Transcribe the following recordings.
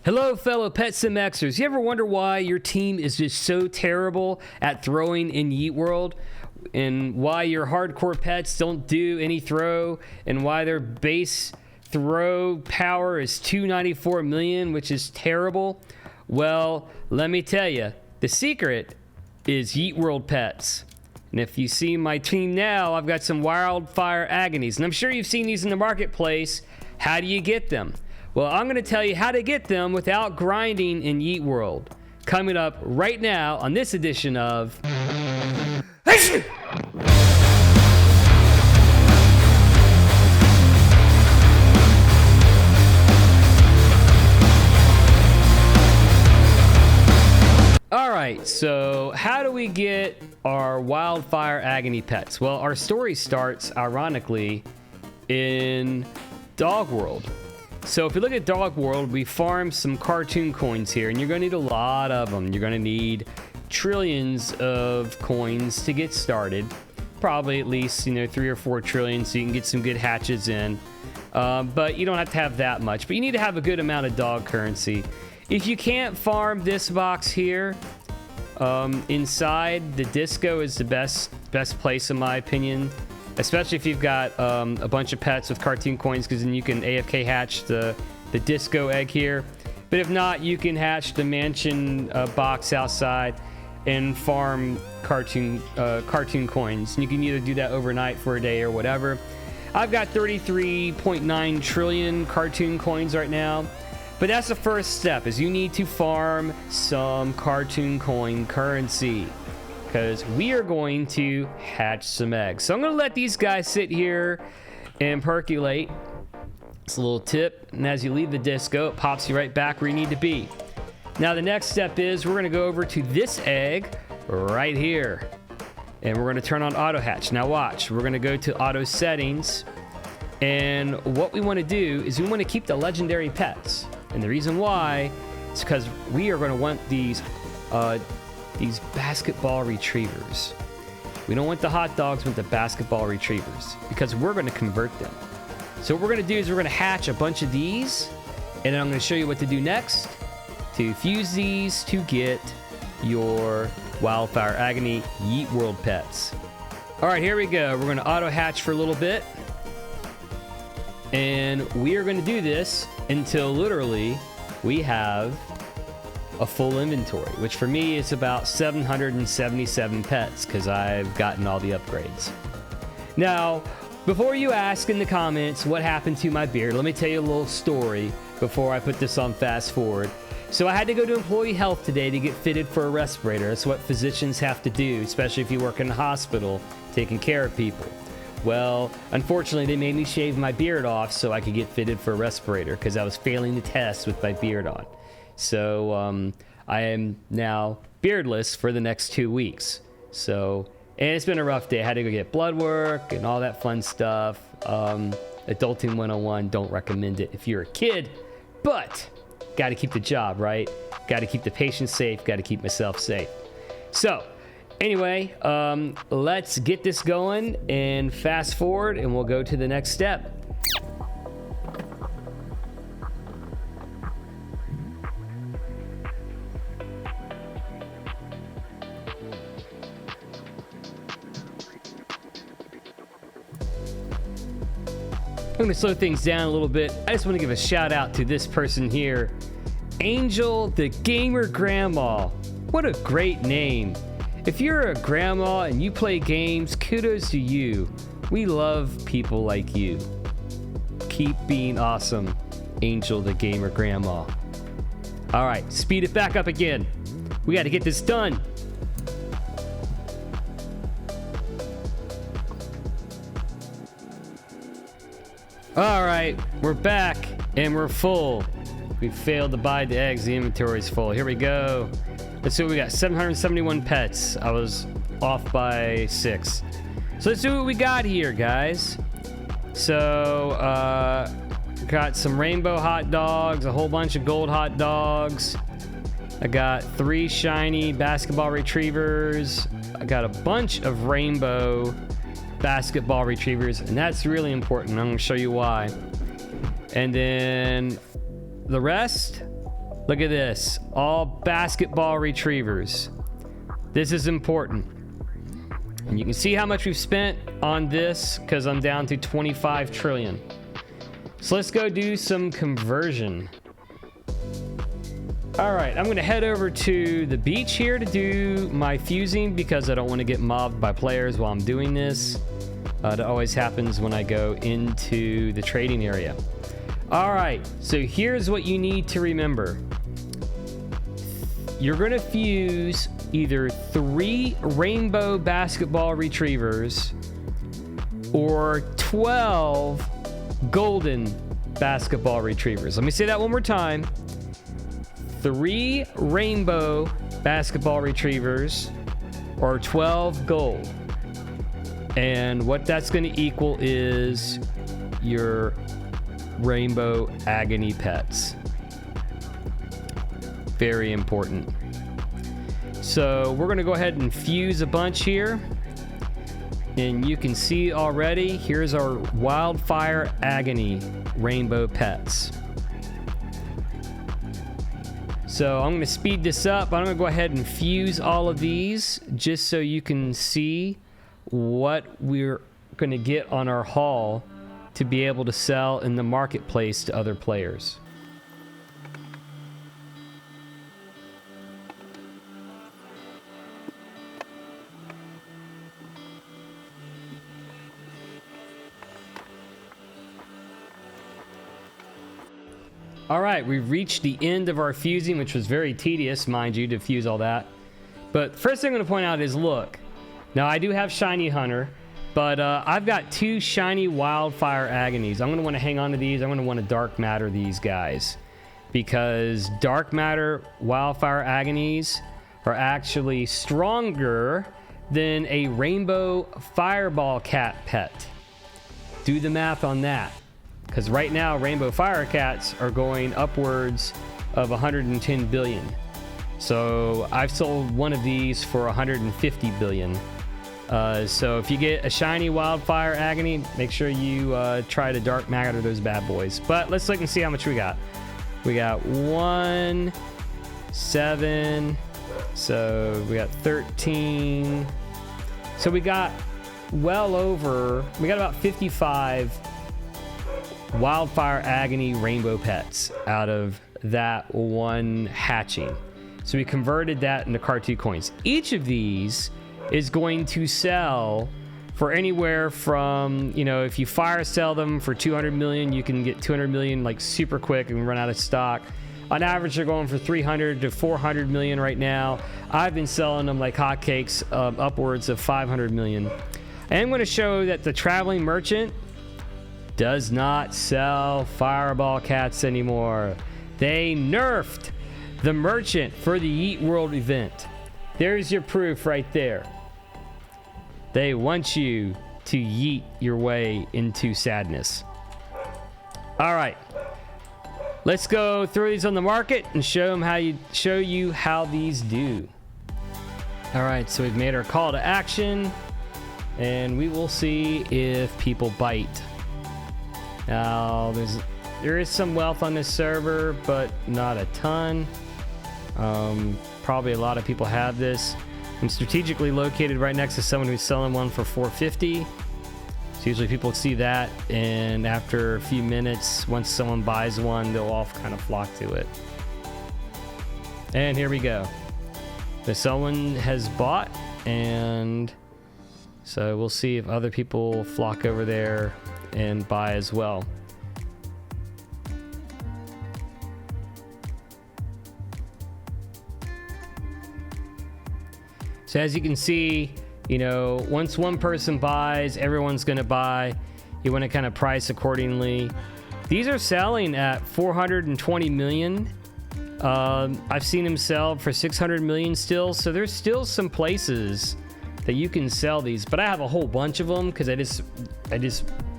Hello, fellow Pet Sim Xers. You ever wonder why your team is just so terrible at throwing in Yeet World? And why your hardcore pets don't do any throw? And why their base throw power is 294 million, which is terrible? Well, let me tell you, the secret is Yeet World Pets. And if you see my team now, I've got some Wild Fire Agonies. And I'm sure you've seen these in the marketplace. How do you get them? Well, I'm going to tell you how to get them without grinding in Yeet World. Coming up right now on this edition of... Alright, so how do we get our Wild Fire Agony pets? Well, our story starts, ironically, in Dog World. So if you look at Dog World, we farm some cartoon coins here, and you're going to need a lot of them. You're going to need trillions of coins to get started. Probably at least, 3 or 4 trillion, so you can get some good hatches in. But you don't have to have that much. But you need to have a good amount of dog currency. If you can't farm this box here, inside, the disco is the best place in my opinion. Especially if you've got a bunch of pets with cartoon coins, because then you can AFK hatch the disco egg here. But if not, you can hatch the mansion box outside and farm cartoon coins. And you can either do that overnight for a day or whatever. I've got 33.9 trillion cartoon coins right now. But that's the first step, is you need to farm some cartoon coin currency, because we are going to hatch some eggs. So I'm going to let these guys sit here and percolate. It's a little tip, and as you leave the disco, it pops you right back where you need to be. Now the next step is we're going to go over to this egg right here, and we're going to turn on auto hatch. Now watch, we're going to go to auto settings, and what we want to do is we want to keep the legendary pets. And the reason why is because we are going to want these basketball retrievers. We don't want the hot dogs, we want the basketball retrievers, because we're going to convert them. So what we're going to do is we're going to hatch a bunch of these, and then I'm going to show you what to do next to fuse these to get your Wildfire Agony Yeet World pets. All right, here we go. We're going to auto hatch for a little bit, and we are going to do this until literally we have a full inventory, which for me is about 777 pets, because I've gotten all the upgrades. Now, before you ask in the comments what happened to my beard, let me tell you a little story before I put this on fast forward. So I had to go to employee health today to get fitted for a respirator. That's what physicians have to do, especially if you work in a hospital taking care of people. Well, unfortunately, they made me shave my beard off so I could get fitted for a respirator, because I was failing the test with my beard on. So I am now beardless for the next 2 weeks. So, and it's been a rough day. I had to go get blood work and all that fun stuff. Adulting 101, don't recommend it if you're a kid, but got to keep the job, right? Got to keep the patient safe, got to keep myself safe. So, anyway, let's get this going and fast forward, and we'll go to the next step. I'm going to slow things down a little bit. I just want to give a shout out to this person here, Angel the Gamer Grandma. What a great name. If you're a grandma and you play games, kudos to you. We love people like you. Keep being awesome, Angel the Gamer Grandma. All right, speed it back up again. We got to get this done. All right, we're back and we're full. We failed to buy the eggs. The inventory is full. Here we go. Let's see what we got. 771 pets. I was off by 6. So let's see what we got here, guys. So, got some rainbow hot dogs, a whole bunch of gold hot dogs. I got 3 shiny basketball retrievers. I got a bunch of rainbow basketball retrievers, and that's really important. I'm going to show you why. And then the rest, Look at this, all basketball retrievers. This is important. And you can see how much we've spent on this because I'm down to 25 trillion. So let's go do some conversion. All right, I'm gonna head over to the beach here to do my fusing because I don't want to get mobbed by players while I'm doing this. That always happens when I go into the trading area. All right, so here's what you need to remember. You're gonna fuse either 3 rainbow basketball retrievers or 12 golden basketball retrievers. Let me say that one more time. 3 rainbow basketball retrievers or 12 gold. And what that's going to equal is your Rainbow Agony Pets. Very important. So we're going to go ahead and fuse a bunch here. And you can see already, here's our Wildfire Agony Rainbow Pets. So I'm going to speed this up. I'm going to go ahead and fuse all of these just so you can see what we're going to get on our haul to be able to sell in the marketplace to other players. All right, we've reached the end of our fusing, which was very tedious, mind you, to fuse all that. But first thing I'm going to point out is, look, now I do have Shiny Hunter, but I've got 2 Shiny Wildfire Agonies. I'm going to want to hang on to these. I'm going to want to Dark Matter these guys because Dark Matter Wildfire Agonies are actually stronger than a Rainbow Fireball Cat pet. Do the math on that. Because right now, Rainbow Fire Cats are going upwards of 110 billion. So I've sold one of these for 150 billion. So if you get a Shiny Wildfire Agony, make sure you try to Dark Matter those bad boys. But let's look and see how much we got. We got 1, 7, so we got 13. So we got well over, we got about 55 Wildfire Agony Rainbow Pets out of that one hatching. So we converted that into Cartoon coins. Each of these is going to sell for anywhere from, you know, if you fire sell them for 200 million, you can get 200 million like super quick and run out of stock. On average, they're going for 300 to 400 million right now. I've been selling them like hotcakes, upwards of 500 million. And I'm going to show that the traveling merchant does not sell Fireball Cats anymore. They nerfed the merchant for the Yeet World event. There's your proof right there. They want you to yeet your way into sadness. All right, let's go throw these on the market and show you how these do. All right, so we've made our call to action, and we will see if people bite. Now, there is some wealth on this server, but not a ton. Probably a lot of people have this. I'm strategically located right next to someone who's selling one for 450. So usually people see that, and after a few minutes, once someone buys one, they'll all kind of flock to it. And here we go. So someone has bought, and so we'll see if other people flock over there and buy as well. So as you can see, you know, once one person buys, everyone's going to buy. You want to kind of price accordingly. These are selling at 420 million. I've seen them sell for 600 million still. So there's still some places that you can sell these, but I have a whole bunch of them because I just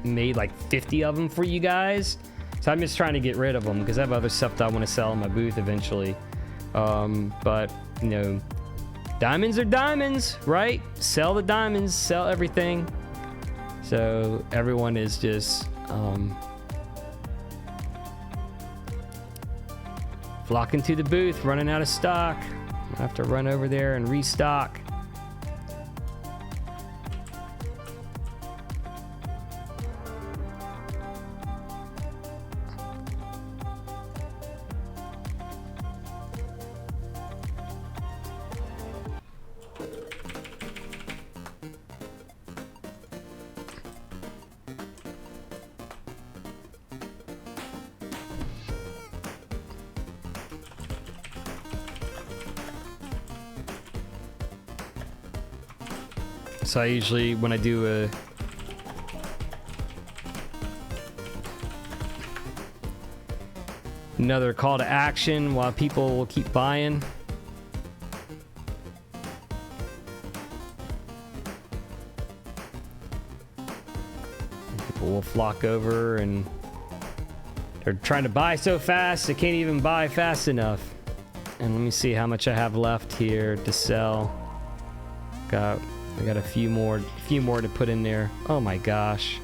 made like 50 of them for you guys. So I'm just trying to get rid of them because I have other stuff that I want to sell in my booth eventually. But you know, diamonds are diamonds, right? Sell the diamonds, sell everything. So everyone is just Flocking to the booth, running out of stock. I have to run over there and restock. So I usually, when I do another call to action while people will keep buying. People will flock over and they're trying to buy so fast they can't even buy fast enough. And let me see how much I have left here to sell. I got a few more to put in there. Oh my gosh.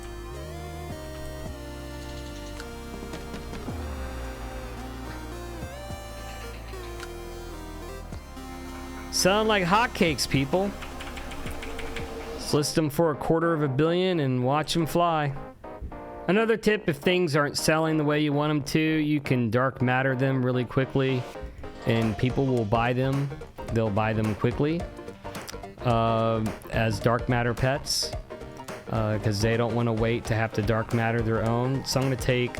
Sound like hotcakes, people. Let's list them for $250 million and watch them fly. Another tip, if things aren't selling the way you want them to, you can dark matter them really quickly and people will buy them. They'll buy them quickly. As dark matter pets, because they don't want to wait to have to dark matter their own. So I'm going to take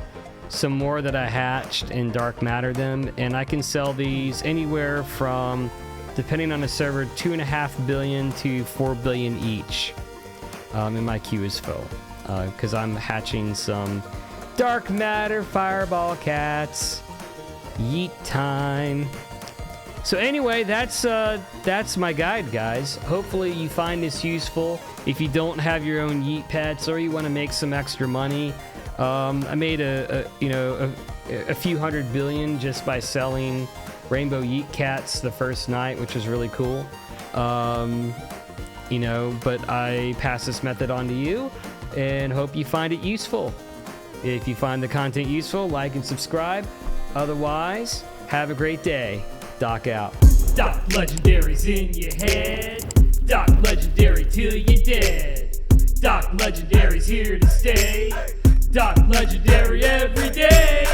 some more that I hatched and dark matter them, and I can sell these anywhere from, depending on the server, 2.5 billion to 4 billion each. And my queue is full because I'm hatching some dark matter fireball cats. Yeet time. So anyway, that's my guide, guys. Hopefully you find this useful. If you don't have your own yeet pets or you want to make some extra money, I made a few $100 billion just by selling rainbow yeet cats the first night, which was really cool. But I pass this method on to you and hope you find it useful. If you find the content useful, like and subscribe. Otherwise, have a great day. Doc out. Doc Legendary's in your head. Doc Legendary till you're dead. Doc Legendary's here to stay. Doc Legendary every day.